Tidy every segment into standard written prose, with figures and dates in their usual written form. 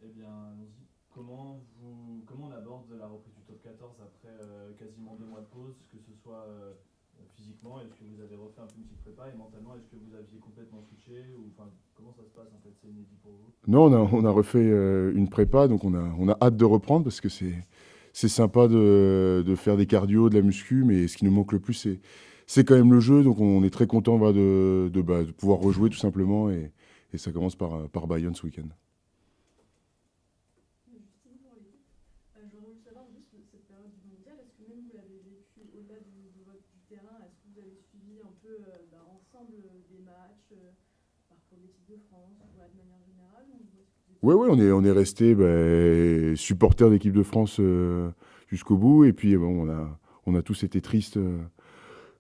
Eh bien, allons-y. Comment on aborde la reprise du top 14 après quasiment 2 mois de pause, que ce soit physiquement, est-ce que vous avez refait un peu une petite prépa et mentalement, est-ce que vous aviez complètement switché ou enfin comment ça se passe en fait, c'est inédit pour vous? Non, on a refait une prépa, donc on a hâte de reprendre parce que c'est sympa de faire des cardio, de la muscu, mais ce qui nous manque le plus, c'est quand même le jeu. Donc on est très content de pouvoir rejouer tout simplement. Et ça commence par Bayonne ce week-end. Justine pour l'équipe. J'aurais voulu savoir juste cette période du mondial, est-ce que même vous l'avez vécu au-delà du terrain, est-ce que vous avez suivi un peu ensemble des matchs, parcours de l'équipe de France, ou de manière générale, ou est-ce que vous Ouais, étiez ouais, on est resté supporter d'équipe de France jusqu'au bout. Et puis bon, on a tous été tristes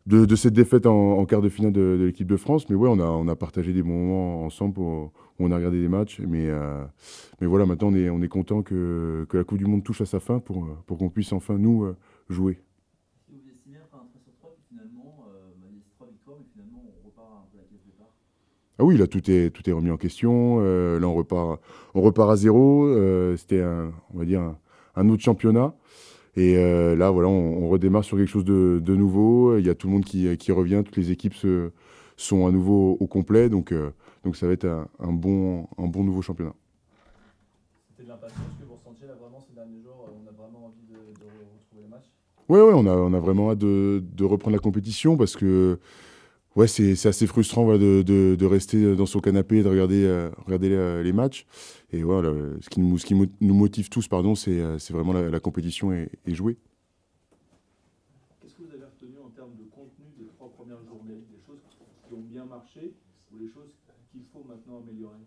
de cette défaite en quart de finale de l'équipe de France. Mais ouais, on a partagé des bons moments ensemble où on a regardé des matchs. Mais voilà, maintenant on est content que la Coupe du Monde touche à sa fin pour qu'on puisse enfin, nous, jouer. Est-ce que vous estimez après un 3 sur 3 que finalement, il y a ces 3 victoires, mais finalement on repart un peu à la case départ? Ah oui, là, tout est remis en question. Là, on repart à zéro. C'était, on va dire, un autre championnat. Et là, voilà, on redémarre sur quelque chose de nouveau. Il y a tout le monde qui revient. Toutes les équipes sont à nouveau au complet. Donc ça va être un bon nouveau championnat. C'était de l'impatience que vous ressentiez là vraiment ces derniers jours, on a vraiment envie de retrouver les matchs? Ouais, ouais, on a vraiment hâte de reprendre la compétition parce que ouais, c'est assez frustrant voilà, de rester dans son canapé et de regarder les matchs. Et voilà, ce qui nous motive tous, pardon, c'est vraiment la compétition et jouer. Qu'est-ce que vous avez retenu en termes de contenu des 3 premières journées? Des choses qui ont bien marché ou les choses qu'il faut maintenant améliorer?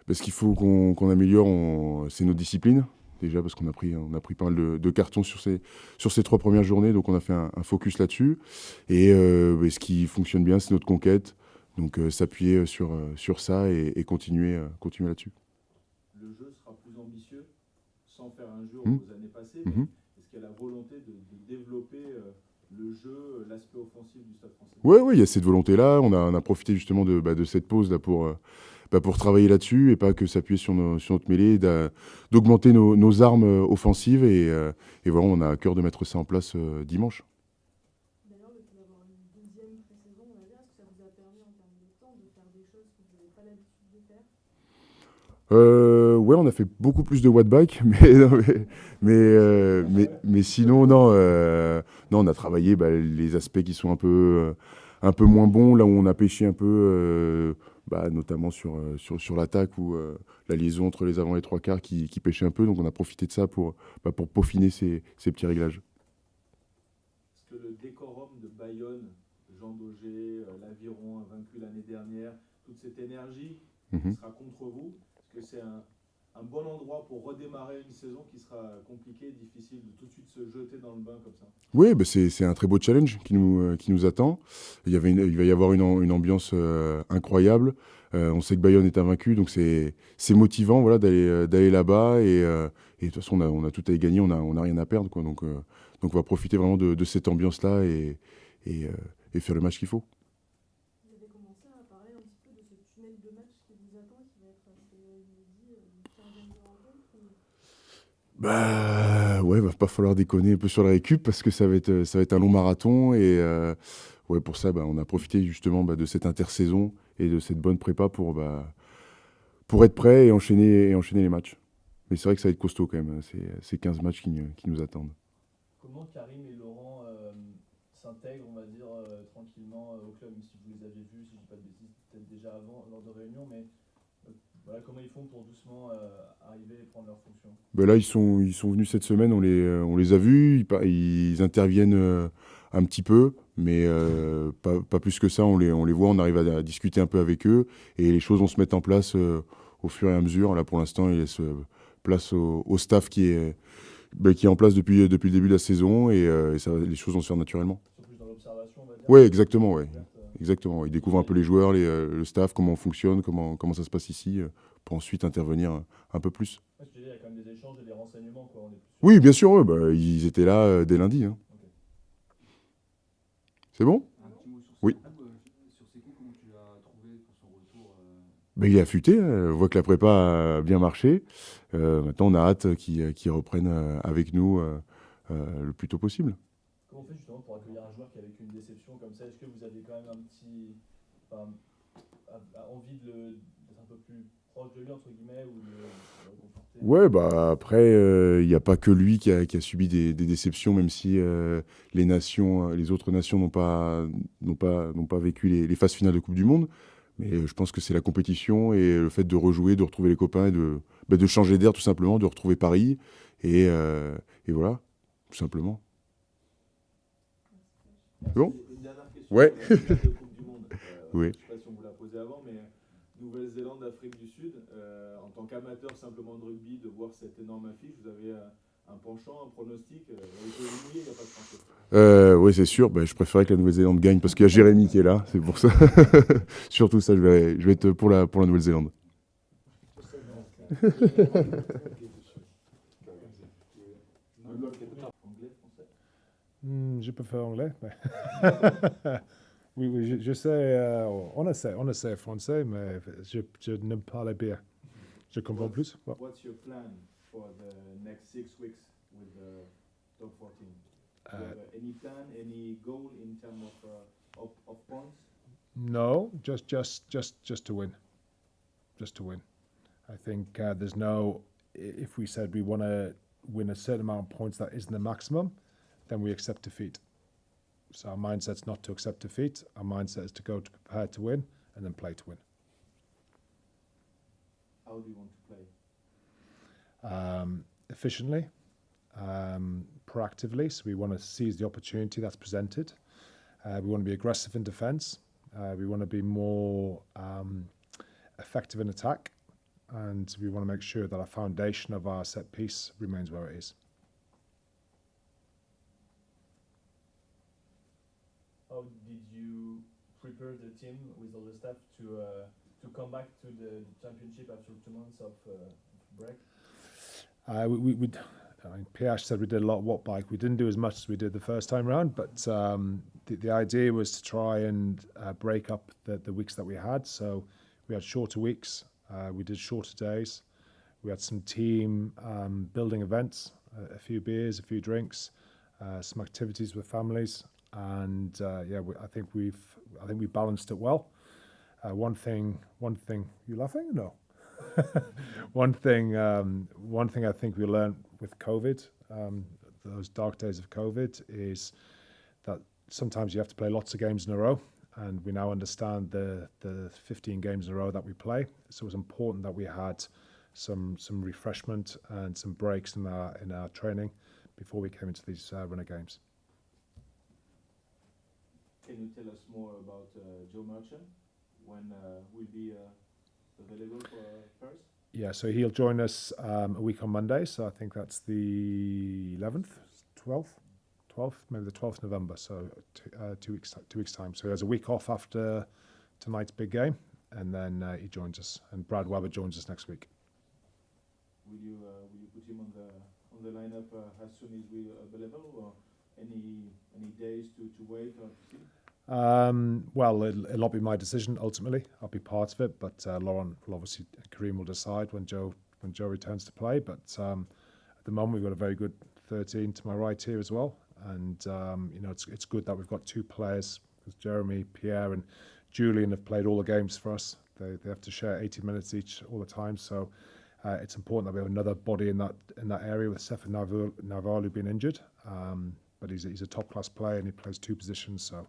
Parce qu'il faut qu'on améliore, c'est nos disciplines. Déjà parce qu'on a pris pas mal de cartons sur ces 3 premières journées, donc on a fait un focus là-dessus. Et ce qui fonctionne bien, c'est notre conquête. Donc s'appuyer sur ça et continuer là-dessus. Le jeu sera plus ambitieux, sans faire injure Hmm. aux années passées, mais Mhm. est-ce qu'il y a la volonté de développer le jeu, l'aspect offensif du Stade français? Ouais, ouais, il y a cette volonté-là. On a profité justement de cette pause là pour travailler là-dessus et pas que s'appuyer sur notre mêlée, d'augmenter nos armes offensives. Et voilà, on a à cœur de mettre ça en place dimanche. d'ailleurs le fait d'avoir une deuxième pré-saison, on va dire, est-ce que ça vous a permis en termes de temps de faire des choses que vous n'avez pas l'habitude de faire? Ouais, on a fait beaucoup plus de watt bike, mais, non, mais sinon, non, non, on a travaillé les aspects qui sont un peu moins bons, là où on a pêché un peu, notamment sur l'attaque ou la liaison entre les avants et les trois quarts qui pêchait un peu. Donc on a profité de ça pour peaufiner ces petits réglages. Est-ce que le décorum de Bayonne, Jean Daugé, l'Aviron vaincu l'année dernière, toute cette énergie qui Mhm. sera contre vous, est-ce que c'est un bon endroit pour redémarrer une saison qui sera compliquée, difficile, de tout de suite se jeter dans le bain comme ça? Oui, c'est un très beau challenge qui nous attend. Il va y avoir une ambiance incroyable. On sait que Bayonne est invaincu, donc c'est motivant voilà, d'aller là-bas. Et de toute façon, on a tout à y gagner, on a rien à perdre, quoi. Donc on va profiter vraiment de cette ambiance-là et, euh, et faire le match qu'il faut. Vous avez commencé à parler un petit peu de ce tunnel de match qui vous attend, qui va être assez inédit, une quinzaine de rencontres Bah ouais, va pas falloir déconner un peu sur la récup parce que ça va être un long marathon. Et ouais, pour ça, on a profité justement de cette intersaison et de cette bonne prépa pour être prêt et enchaîner les matchs. Mais c'est vrai que ça va être costaud quand même, ces 15 matchs qui nous attendent. Comment Karim et Laurent s'intègrent, on va dire, tranquillement au club, même si vous les avez vus, si je ne dis pas de bêtises, peut-être déjà avant, lors de réunions, mais voilà, comment ils font pour doucement arriver et prendre leurs fonctions? Ben là, ils sont venus cette semaine, on les a vus, ils interviennent un petit peu, mais pas plus que ça, on les voit, on arrive à discuter un peu avec eux, et les choses vont se mettre en place au fur et à mesure. Là, pour l'instant, ils laissent place au staff qui est en place depuis le début de la saison, et les choses vont se faire naturellement. Ils sont plus dans l'observation, on va dire, Ouais, plutôt que exactement, la ouais. découverte. Exactement. Ils découvrent un peu les joueurs, le staff, comment on fonctionne, comment ça se passe ici, pour ensuite intervenir un peu plus. Ouais, je te dis, il y a quand même des échanges et des renseignements, quoi. On est plus sur Oui, bien sûr, ils étaient là dès lundi, hein. Ok. C'est bon? Un petit mot sur Oui. Sekou. Sur Sekou, comment tu l'as trouvé pour son retour Ben, il est affûté, hein. On voit que la prépa a bien marché. Maintenant, on a hâte qu'il reprenne avec nous le plus tôt possible. Comment on fait justement pour accueillir un joueur qui a vécu une déception comme ça? Est-ce que vous avez quand même un petit, enfin, envie d'être un peu plus proche de lui, entre guillemets, ou de le réconforter? Ouais, bah après, il n'y a pas que lui qui a subi des déceptions, même si les autres nations n'ont pas vécu les phases finales de Coupe du Monde. Mais je pense que c'est la compétition et le fait de rejouer, de retrouver les copains, et de changer d'air tout simplement, de retrouver Paris. Et voilà, tout simplement. Merci. Bon. Une dernière question Ouais. sur la finale de Coupe du Monde. Oui. Je ne sais pas si on vous l'a posé avant, mais Nouvelle-Zélande, Afrique du Sud, en tant qu'amateur simplement de rugby, de voir cette énorme affiche, vous avez un penchant, un pronostic? Avec le mouillé, il n'y a pas de français. Oui, c'est sûr. Ben, je préférais que la Nouvelle-Zélande gagne parce qu'il y a Jérémy qui est là. C'est pour ça. Surtout ça, je vais être pour la Nouvelle-Zélande. Anglais, français? Je préfère anglais. Oui, oui, je sais, on essaie français, mais je ne parle bien. Je comprends plus. Bon. What's your plan for the next 6 weeks with the top 14? Do you have any plan, any goal in terms of points? No, just to win. Just to win. I think there's no. If we said we want to win a certain amount of points that isn't the maximum, then we accept defeat. So our mindset's not to accept defeat. Our mindset is to go to prepare to win and then play to win. How do you want to play? Efficiently, proactively. So we want to seize the opportunity that's presented. We want to be aggressive in defence. We want to be more effective in attack. And we want to make sure that our foundation of our set piece remains where it is. How did you prepare the team with all the staff to come back to the championship after 2 months of break? I mean, Pierre said we did a lot of watt bike. We didn't do as much as we did the first time round, but the idea was to try and break up the weeks that we had. So we had shorter weeks. We did shorter days. We had some team building events, a few beers, a few drinks, some activities with families, and I think we balanced it well. One thing. You laughing? No. One thing I think we learned with COVID, those dark days of COVID, is that sometimes you have to play lots of games in a row, and we now understand the 15 games in a row that we play. So it was important that we had some refreshment and some breaks in our training before we came into these runner games. Can you tell us more about Joe Merchant? When will be available for first? Yeah, so he'll join us a week on Monday. So I think that's the 11th, 12th, maybe the 12th of November. So 2 weeks time. So he has a week off after tonight's big game, and then he joins us. And Brad Weber joins us next week. Will you put him on the lineup as soon as we available, or any days to wait or to see? Well, it'll not be my decision ultimately. I'll be part of it, but Laurent will obviously, Kareem will decide when Joe returns to play. But at the moment, we've got a very good 13 to my right here as well, and it's good that we've got two players, because Jeremy, Pierre, and Julian have played all the games for us. They have to share 80 minutes each all the time, so it's important that we have another body in that area with Stefan Navalu being injured. But he's a top class player and he plays two positions, so I'm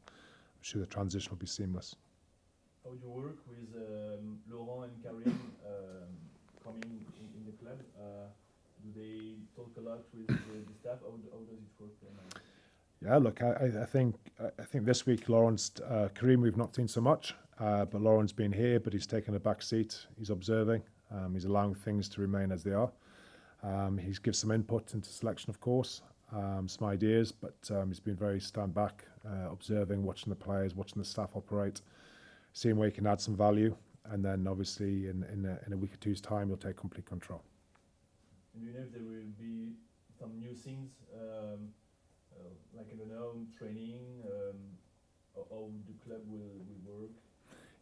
sure the transition will be seamless. How do you work with Laurent and Karim coming in the club? Do they talk a lot with the staff? How does it work? Yeah, look, I think this week Laurent's Kareem we've not seen so much, but Laurent's been here, but he's taken a back seat. He's observing. He's allowing things to remain as they are. He's given some input into selection, of course, some ideas, but he's been very stand back, observing, watching the players, watching the staff operate, seeing where he can add some value, and then obviously in a week or two's time he'll take complete control. And do you know if there will be some new things, like, I don't know, training, or how the club will work?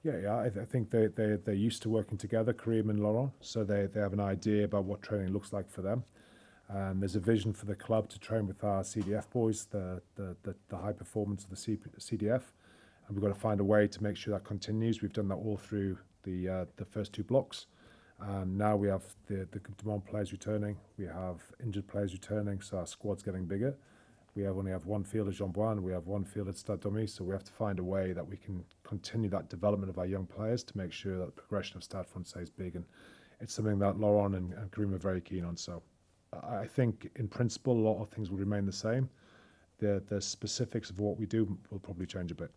Yeah. I think they're used to working together, Kareem and Laurent, so they have an idea about what training looks like for them. There's a vision for the club to train with our CDF boys, the high performance of the CDF, and we've got to find a way to make sure that continues. We've done that all through the first two blocks. Now we have the demand players returning, we have injured players returning, so our squad's getting bigger. We only have one field at Jean-Bouin, and we have one field at Stade Domi, so we have to find a way that we can continue that development of our young players to make sure that the progression of Stade Francais is big, and it's something that Laurent and Kareem are very keen on. So I think in principle a lot of things will remain the same. The specifics of what we do will probably change a bit.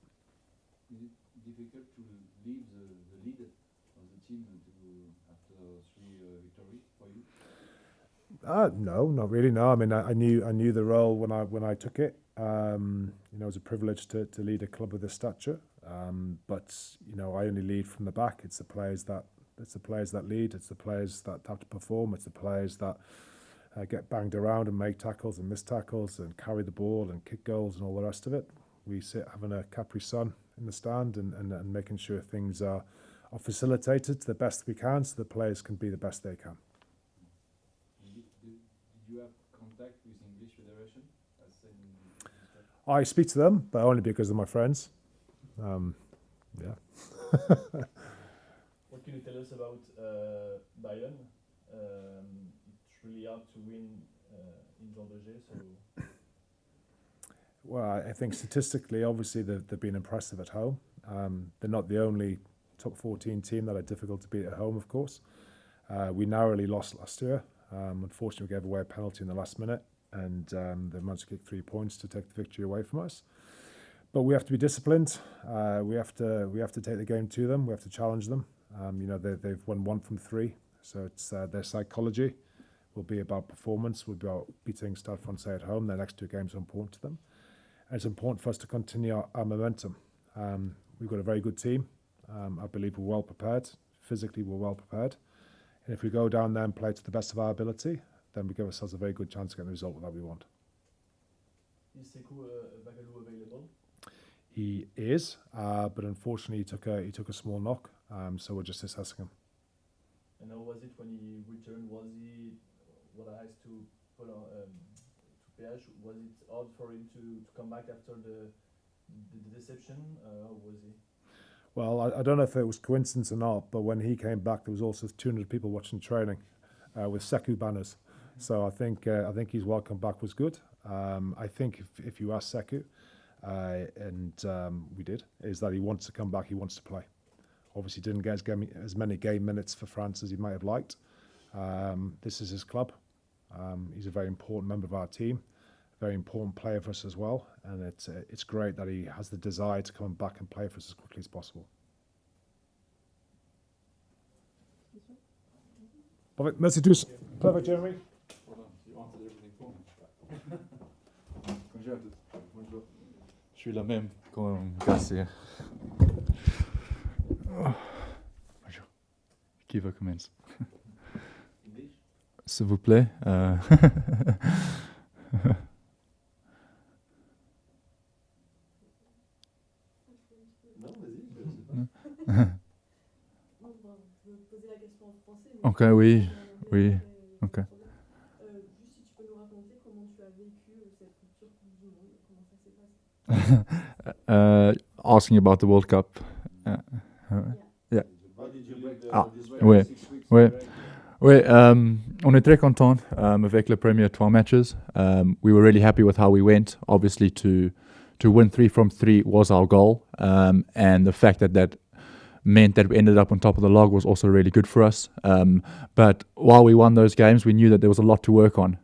Is it difficult to leave the lead of the team after 3 victories for you? No, not really. No, I mean, I knew the role when I took it. It was a privilege to lead a club of this stature. But I only lead from the back. It's the players that lead. It's the players that have to perform. It's the players that get banged around and make tackles and miss tackles and carry the ball and kick goals and all the rest of it. We sit having a Capri Sun in the stand and making sure things are facilitated to the best we can, so the players can be the best they can. Did you have contact with English Federation? I speak to them, but only because they're my friends. Yeah. What can you tell us about Bayern? It's really hard to win in Jean Daugé, so... Well, I think statistically, obviously, they've been impressive at home. They're not the only top 14 team that are difficult to beat at home, of course. We narrowly lost last year. Unfortunately, we gave away a penalty in the last minute, and they managed to kick 3 points to take the victory away from us. But we have to be disciplined. We have to take the game to them. We have to challenge them. They've won 1 from 3, so it's their psychology will be about performance. Will be about beating Stade Francais at home. Their next 2 games are important to them. And it's important for us to continue our momentum. We've got a very good team. I believe we're well prepared. Physically, we're well prepared. And if we go down there and play to the best of our ability, then we give ourselves a very good chance of getting the result that we want. Is Sekou Bagalou available? He is, but unfortunately he took a small knock, so we're just assessing him. And how was it when he returned? Was he what I has to put on to PH? Was it hard for him to come back after the deception? How was he? Well, I don't know if it was coincidence or not, but when he came back, there was also 200 people watching training with Sekou banners. So I think his welcome back was good. I think if you ask Sekou, and we did, is that he wants to come back, he wants to play. Obviously didn't get as many game minutes for France as he might have liked. This is his club. He's a very important member of our team, a very important player for us as well, and it's great that he has the desire to come back and play for us as quickly as possible. Perfect. Merci tous. Perfect, Jeremy. Voilà, you answered everything for me. Bonjour à tous. Bonjour. Je suis la même comme Garcia. Bonjour. Qui veut commencer? S'il vous plaît. Non, vas-y, je sais pas. Je vais poser la question en français. Ok, oui. Oui. Ok. Juste si tu peux nous raconter comment tu as vécu cette rupture Coupe du Monde, comment ça s'est passé. Asking about the World Cup. Yeah. How did you live this ouais. 6 weeks? Ouais. Oui, on est très content avec les premiers 3 matches. We were really happy with how we went. Obviously, to win 3 from 3 was our goal, and the fact that meant that we ended up on top of the log was also really good for us. But while we won those games, we knew that there was a lot to work on.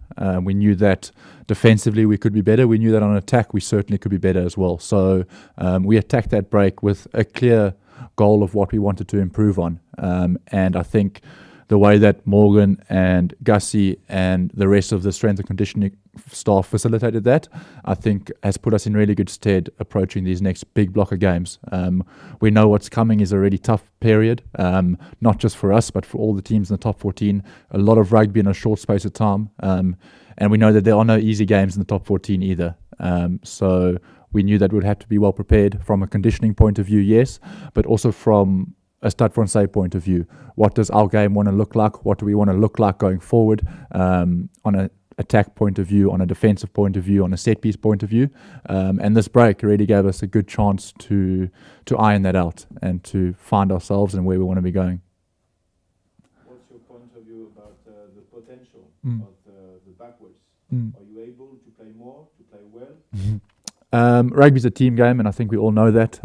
We knew that defensively we could be better. We knew that on attack we certainly could be better as well. So we attacked that break with a clear goal of what we wanted to improve on. And I think the way that Morgan and Gussie and the rest of the strength and conditioning staff facilitated that, I think has put us in really good stead approaching these next big block of games. We know what's coming is a really tough period, not just for us, but for all the teams in the top 14. A lot of rugby in a short space of time. And we know that there are no easy games in the top 14 either. So we knew that we'd have to be well prepared from a conditioning point of view, yes, but also from a Stade Francais point of view. What does our game want to look like? What do we want to look like going forward on an attack point of view, on a defensive point of view, on a set piece point of view? And this break really gave us a good chance to iron that out and to find ourselves and where we want to be going. What's your point of view about the potential Mm. of the backwards? Mm. Are you able to play more, to play well? Rugby's a team game, and I think we all know that.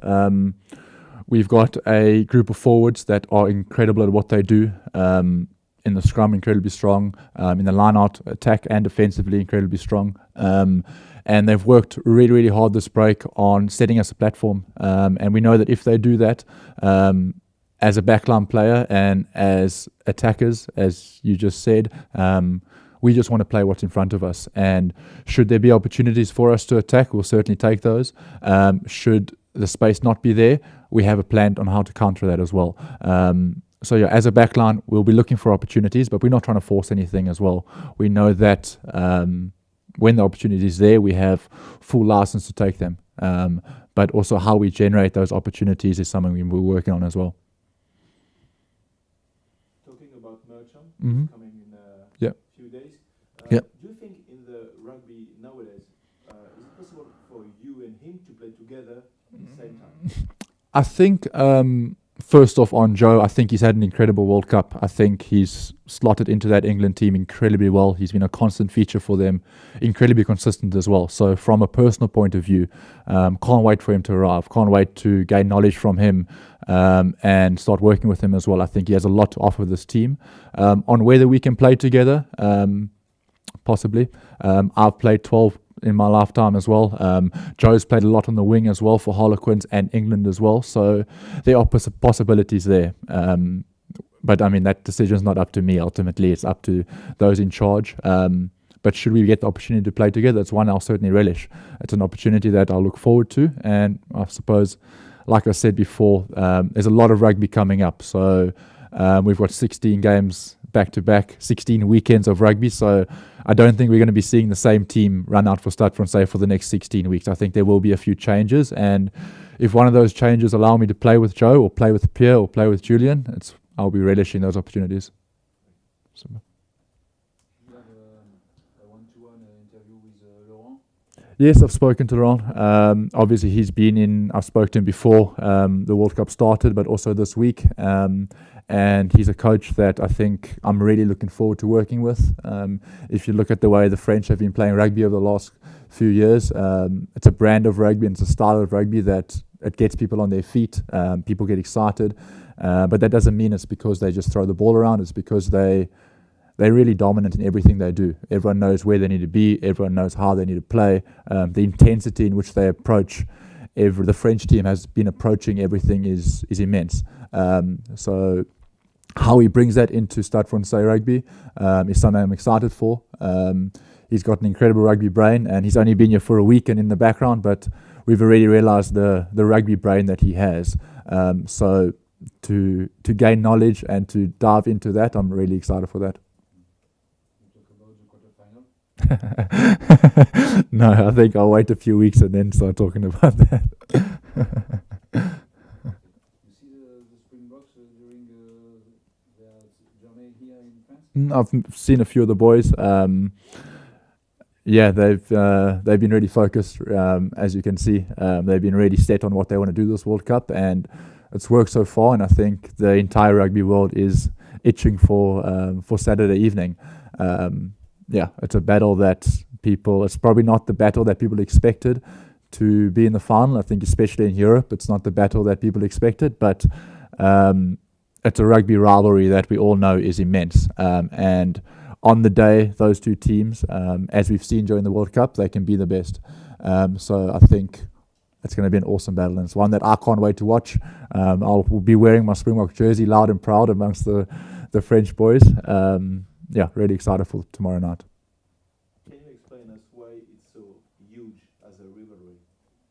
We've got a group of forwards that are incredible at what they do. In the scrum, incredibly strong. In the line-out, attack and defensively, incredibly strong. And they've worked really, really hard this break on setting us a platform. And we know that if they do that, as a backline player and as attackers, as you just said, we just want to play what's in front of us. And should there be opportunities for us to attack, we'll certainly take those. Should the space not be there, we have a plan on how to counter that as well. So yeah, as a backline, we'll be looking for opportunities, but we're not trying to force anything as well. We know that when the opportunity is there, we have full license to take them. But also how we generate those opportunities is something we're working on as well. Talking about Merchant, Mhm. coming in a Yep. few days. Yep. Do you think in the rugby nowadays, is it possible for you and him to play together at the same time? I think, first off on Joe, I think he's had an incredible World Cup. I think he's slotted into that England team incredibly well. He's been a constant feature for them, incredibly consistent as well. So from a personal point of view, can't wait for him to arrive. Can't wait to gain knowledge from him and start working with him as well. I think he has a lot to offer this team. On whether we can play together, possibly. I've played 12 in my lifetime as well. Joe's played a lot on the wing as well for Harlequins and England as well. So there are possibilities there. But I mean, that decision's not up to me ultimately. It's up to those in charge. But should we get the opportunity to play together, it's one I'll certainly relish. It's an opportunity that I'll look forward to. And I suppose, like I said before, there's a lot of rugby coming up. So we've got 16 games back-to-back, 16 weekends of rugby. So I don't think we're going to be seeing the same team run out for Stade Francais for the next 16 weeks. I think there will be a few changes. And if one of those changes allow me to play with Joe or play with Pierre or play with Julian, I'll be relishing those opportunities. So. You have a one-to-one interview with Laurent? Yes, I've spoken to Laurent. Obviously, I've spoken to him before the World Cup started, but also this week. And he's a coach that I think I'm really looking forward to working with. If you look at the way the French have been playing rugby over the last few years, it's a brand of rugby and it's a style of rugby that it gets people on their feet. People get excited. But that doesn't mean it's because they just throw the ball around. It's because they're really dominant in everything they do. Everyone knows where they need to be. Everyone knows how they need to play. The intensity in which they approach the French team has been approaching everything is immense. So how he brings that into Stade Francais rugby is something I'm excited for. He's got an incredible rugby brain, and he's only been here for a week and in the background, but we've already realised the rugby brain that he has. So to gain knowledge and to dive into that, I'm really excited for that. No, I think I'll wait a few weeks and then start talking about that. You see the Springboks during their journey here in France? I've seen a few of the boys. Yeah, they've been really focused, as you can see. They've been really set on what they want to do this World Cup, and it's worked so far. And I think the entire rugby world is itching for Saturday evening. Yeah, it's a battle that it's probably not the battle that people expected to be in the final. I think especially in Europe, it's not the battle that people expected, but it's a rugby rivalry that we all know is immense. And on the day, those two teams, as we've seen during the World Cup, they can be the best. So I think it's going to be an awesome battle, and it's one that I can't wait to watch. I'll be wearing my Springbok jersey loud and proud amongst the French boys. Yeah, really excited for tomorrow night. Can you explain us why it's so huge as a rivalry?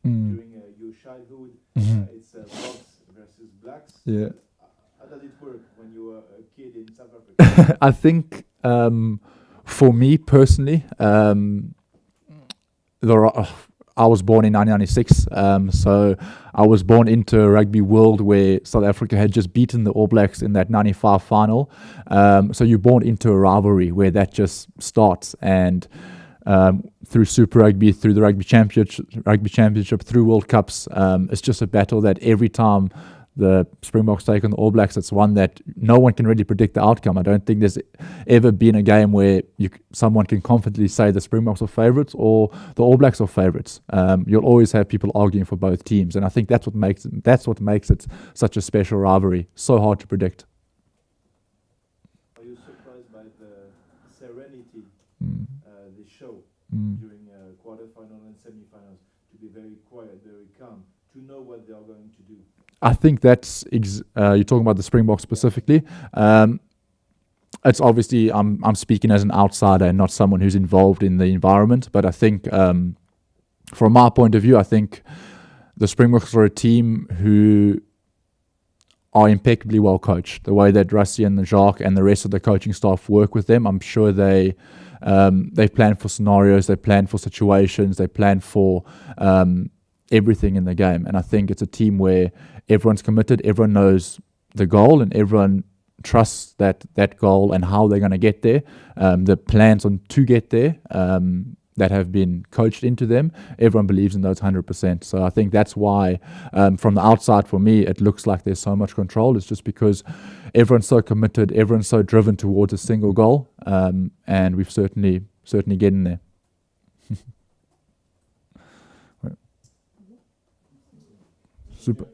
Mm. During your childhood, it's blacks versus blacks. Yeah. How does it work when you were a kid in South Africa? I think for me personally, I was born in 1996, so I was born into a rugby world where South Africa had just beaten the All Blacks in that 95 final. So you're born into a rivalry where that just starts, and through Super Rugby, through the Rugby Championship, through World Cups, it's just a battle that every time the Springboks take on the All Blacks, it's one that no one can really predict the outcome. I don't think there's ever been a game where someone can confidently say the Springboks are favourites or the All Blacks are favourites. You'll always have people arguing for both teams, and I think that's what makes it such a special rivalry. So hard to predict. Are you surprised by the serenity they show during quarterfinal and semi-finals, to be very quiet, very calm, to know what they are going to do? I think that's you're talking about the Springboks specifically. It's obviously I'm speaking as an outsider and not someone who's involved in the environment, but I think from my point of view, I think the Springboks are a team who are impeccably well coached. The way that Rassie and Jacques and the rest of the coaching staff work with them, I'm sure they plan for scenarios, they plan for situations, they plan for everything in the game. And I think it's a team where everyone's committed, everyone knows the goal, and everyone trusts that goal and how they're going to get there. The plans on to get there that have been coached into them, everyone believes in those 100%. So I think that's why, from the outside for me, it looks like there's so much control. It's just because everyone's so committed, everyone's so driven towards a single goal, and we've certainly getting there. Super.